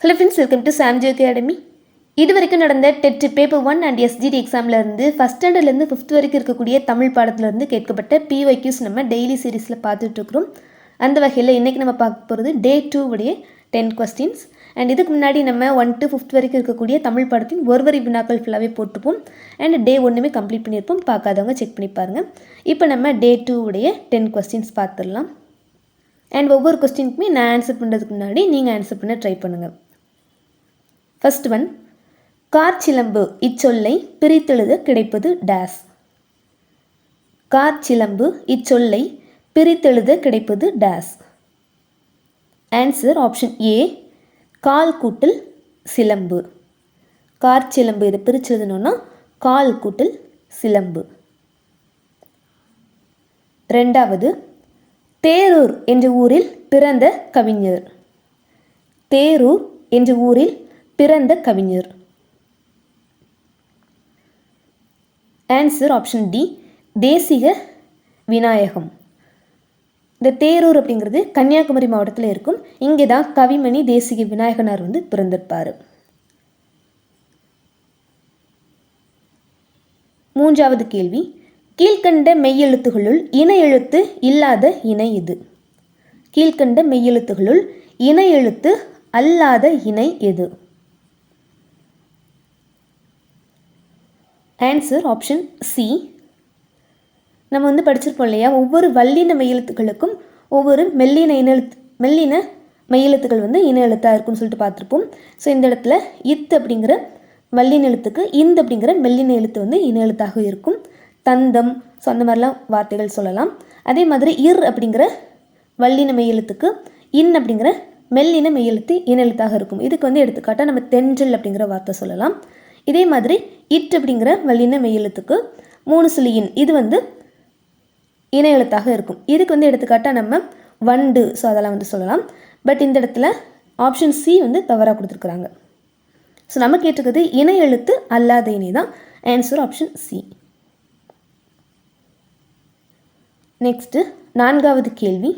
Hello friends, welcome to Sam ji academy. இது வரைக்கும் நடந்த டெட் பேப்பர் 1 அண்ட் எஸ்ஜிடி எக்ஸாம்லேருந்து ஃபஸ்ட் ஸ்டாண்டர்ட்லேருந்து 5th வரைக்கும் இருக்கக்கூடிய தமிழ் பாடத்துலேருந்து கேட்கப்பட்ட பிஒய்க்யூஸ் நம்ம டெய்லி சீரீஸில் பார்த்துட்ருக்குறோம். அந்த வகையில் இன்றைக்கி நம்ம பார்க்க போகிறது டே 2 உடைய 10 கொஸ்டின்ஸ். அண்ட் இதுக்கு முன்னாடி நம்ம 1 to 5th வரைக்கும் இருக்கக்கூடிய தமிழ் பாடத்தின் ஒரு வரி வினாக்கள் ஃபுல்லாகவே போட்டுப்போம். அண்ட் டே 1 கம்ப்ளீட் பண்ணியிருப்போம். பார்க்காதவங்க செக் பண்ணி பாருங்கள். இப்போ நம்ம டே 2 உடைய 10 கொஸ்டின்ஸ் பார்த்துடலாம். அண்ட் ஒவ்வொரு கொஸ்டினுக்குமே நான் ஆன்சர் பண்ணுறதுக்கு முன்னாடி நீங்கள் ஆன்சர் பண்ண ட்ரை பண்ணுங்கள். ஃபர்ஸ்ட் ஒன், கார்ச்சிலம்பு இச்சொல்லை பிரித்தெழுத கிடைப்பது டேஸ். கார்ச்சிலம்பு இச்சொல்லை பிரித்தெழுத கிடைப்பது டேஸ். ஆன்சர் ஆப்ஷன் ஏ, கால் கூட்டல் சிலம்பு. கார்ச்சிலம்பு இதை பிரித்து எழுதணும்னா கால் கூட்டல் சிலம்பு. ரெண்டாவது, தேரூர் என்ற ஊரில் பிறந்த கவிஞர். தேரூர் என்ற ஊரில் பிறந்த கவிஞர். ஆன்சர் ஆப்ஷன் டி, தேசிக விநாயகம். இந்த தேரூர் அப்படிங்கிறது கன்னியாகுமரி மாவட்டத்தில் இருக்கும். இங்கே தான் கவிமணி தேசிக விநாயகனார் பிறந்திருப்பார். மூன்றாவது கேள்வி, கீழ்கண்ட மெய்யெழுத்துகளுள் இணை எழுத்து இல்லாத இணை எது? கீழ்கண்ட மெய்யெழுத்துகளுள் இணை எழுத்து அல்லாத இணை எது? Answer option C. நம்ம படிச்சிருப்போம் இல்லையா, ஒவ்வொரு வல்லின மெய்யெழுத்துக்களுக்கும் ஒவ்வொரு மெல்லின மெய்யெழுத்துக்கள் இன எழுத்தாக இருக்குன்னு சொல்லிட்டு பார்த்துருப்போம். ஸோ இந்த இடத்துல இத் அப்படிங்கிற வல்லின எழுத்துக்கு இந்த அப்படிங்கிற மெல்லின எழுத்து இன எழுத்தாக இருக்கும். தந்தம், ஸோ அந்த மாதிரிலாம் வார்த்தைகள் சொல்லலாம். அதே மாதிரி இர் அப்படிங்கிற வல்லின மெய்யெழுத்துக்கு இன் அப்படிங்கிற மெல்லின மெய்யெழுத்து இன எழுத்தாக இருக்கும். இதுக்கு எடுத்துக்காட்டாக நம்ம தென்றல் அப்படிங்கிற வார்த்தை சொல்லலாம். இதே மாதிரி இட் அப்படிங்கிற வல்லின மெய்யெழுத்துக்கு 3 சுழியின் இது இன எழுத்தாக இருக்கும். இதுக்கு எடுத்துக்காட்டாக நம்ம வண்டு, ஸோ அதெல்லாம் சொல்லலாம். பட் இந்த இடத்துல ஆப்ஷன் சி தவறாக கொடுத்துருக்குறாங்க. ஸோ நம்ம கேட்டிருக்கிறது இன எழுத்து அல்லாத இணை தான். Answer option C. நெக்ஸ்ட்டு 4வது கேள்வி,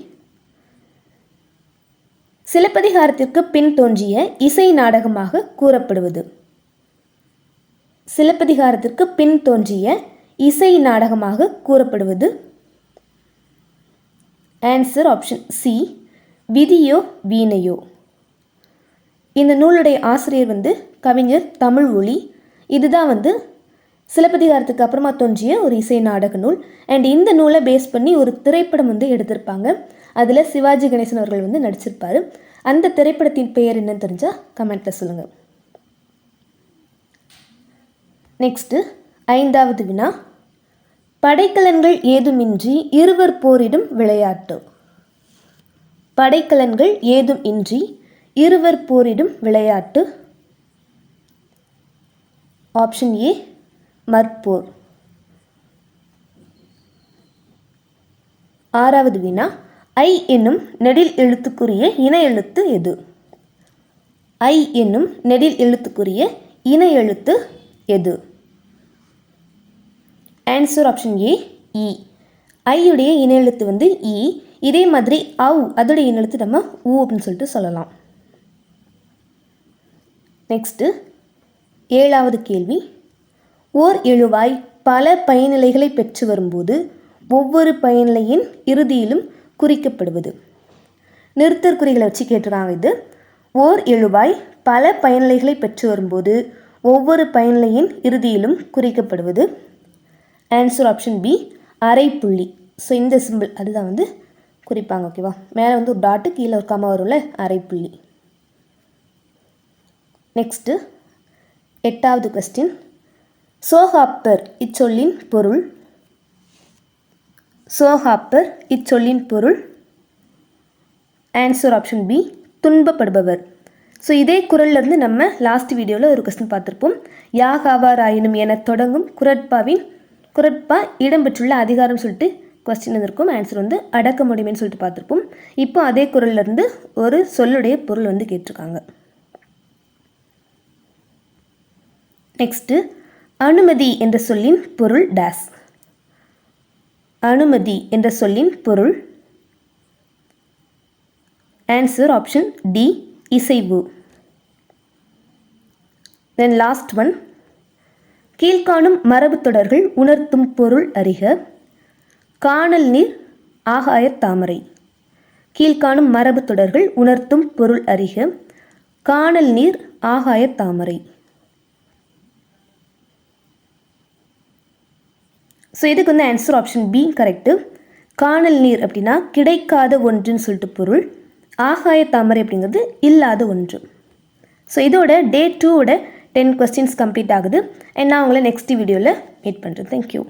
சிலப்பதிகாரத்திற்கு பின் தோன்றிய இசை நாடகமாக கூறப்படுவது. சிலப்பதிகாரத்திற்கு பின் தோன்றிய இசை நாடகமாக கூறப்படுவது. ஆன்சர் ஆப்ஷன் சி, விதியோ வீணையோ. இந்த நூலுடைய ஆசிரியர் கவிஞர் தமிழ் ஒளி. இதுதான் சிலப்பதிகாரத்துக்கு அப்புறமா தோன்றிய ஒரு இசை நாடக நூல். அண்ட் இந்த நூலை பேஸ் பண்ணி ஒரு திரைப்படம் எடுத்திருப்பாங்க. அதில் சிவாஜி கணேசன் அவர்கள் நடிச்சிருப்பார். அந்த திரைப்படத்தின் பெயர் என்னன்னு தெரிஞ்சால் கமெண்ட்டில் சொல்லுங்கள். நெக்ஸ்ட்டு 5வது வினா, படைக்கலன்கள் ஏதுமின்றி இருவர் போரிடும் விளையாட்டு. படைக்கலன்கள் ஏதும் இன்றி இருவர் போரிடும் விளையாட்டு. ஆப்ஷன் ஏ, மற்போர். 6வது வினா, ஐ என்னும் நெடில் எழுத்துக்குரிய இன எழுத்து எது? ஐ என்னும் நெடில் எழுத்துக்குரிய இன எழுத்து எது? ஆன்சர் ஆப்ஷன் ஏ, இ. ஐயுடைய இன எழுத்து இ. இதே மாதிரி அவ் அதோடைய இன எழுத்து நம்ம ஊ அப்படின்னு சொல்லிட்டு சொல்லலாம். நெக்ஸ்ட்டு 7வது கேள்வி, ஓர் எழுவாய் பல பயனிலைகளை பெற்று வரும்போது ஒவ்வொரு பயனிலையின் இறுதியிலும் குறிக்கப்படுவது. நிறுத்தற்குறிகளை வச்சு கேட்டுறாங்க. இது ஓர் எழுவாய் பல பயனிலைகளை பெற்று வரும்போது ஒவ்வொரு பயனிலையின் இறுதியிலும் குறிக்கப்படுவது. ஆன்சர் ஆப்ஷன் பி, அரைப்புள்ளி. ஸோ இந்த சிம்பிள் அதுதான் குறிப்பாங்க. ஓகேவா, மேலே ஒரு டாட்டு கீழே ஒரு கமா வரும்ல, அரைப்புள்ளி. நெக்ஸ்ட்டு 8வது கொஸ்டின், சோகாப்பர் இச்சொல்லின் பொருள். சோகாப்பர் இச்சொல்லின் பொருள். ஆன்சர் ஆப்ஷன் பி, துன்பப்படுபவர். ஸோ இதே குறள்லேருந்து நம்ம லாஸ்ட் வீடியோவில் ஒரு கொஸ்டின் பார்த்துருப்போம். யாகாவாராயினும் என தொடங்கும் குறட்பா இடம்பெற்றுள்ள அதிகாரம் சொல்லிட்டு கொஸ்டின் இருக்கும். ஆன்சர் அடக்க முடியும்னு சொல்லிட்டு பார்த்துருப்போம். இப்போ அதே குறள்லேருந்து ஒரு சொல்லுடைய பொருள் கேட்டிருக்காங்க. நெக்ஸ்ட்டு, அனுமதி என்ற சொல்லின் பொருள் டேஸ். அனுமதி என்ற சொல்லின் பொருள். ஆன்சர் ஆப்ஷன் டி, இசைவு. தென் லாஸ்ட் ஒன், கீழ்காணும் மரபு தொடர்கள் உணர்த்தும் பொருள் அறிக. காணல் நீர் ஆகாய தாமரை. கீழ்காணும் மரபு தொடர்கள் உணர்த்தும் பொருள் அறிக. காணல் நீர் ஆகாய தாமரை. ஸோ இதுக்கு வந்து ஆன்சர் ஆப்ஷன் பி கரெக்டு. காணல் நீர் அப்படின்னா கிடைக்காத ஒன்றுன்னு சொல்லிட்டு பொருள். ஆகாய தாமரை அப்படிங்கிறது இல்லாத ஒன்று. ஸோ இதோட டே 2 10 கொஸ்டின்ஸ் கம்ப்ளீட் ஆகுது. நான் உங்களை நெக்ஸ்ட் வீடியோவில் மீட் பண்ணுறேன். தேங்க்யூ.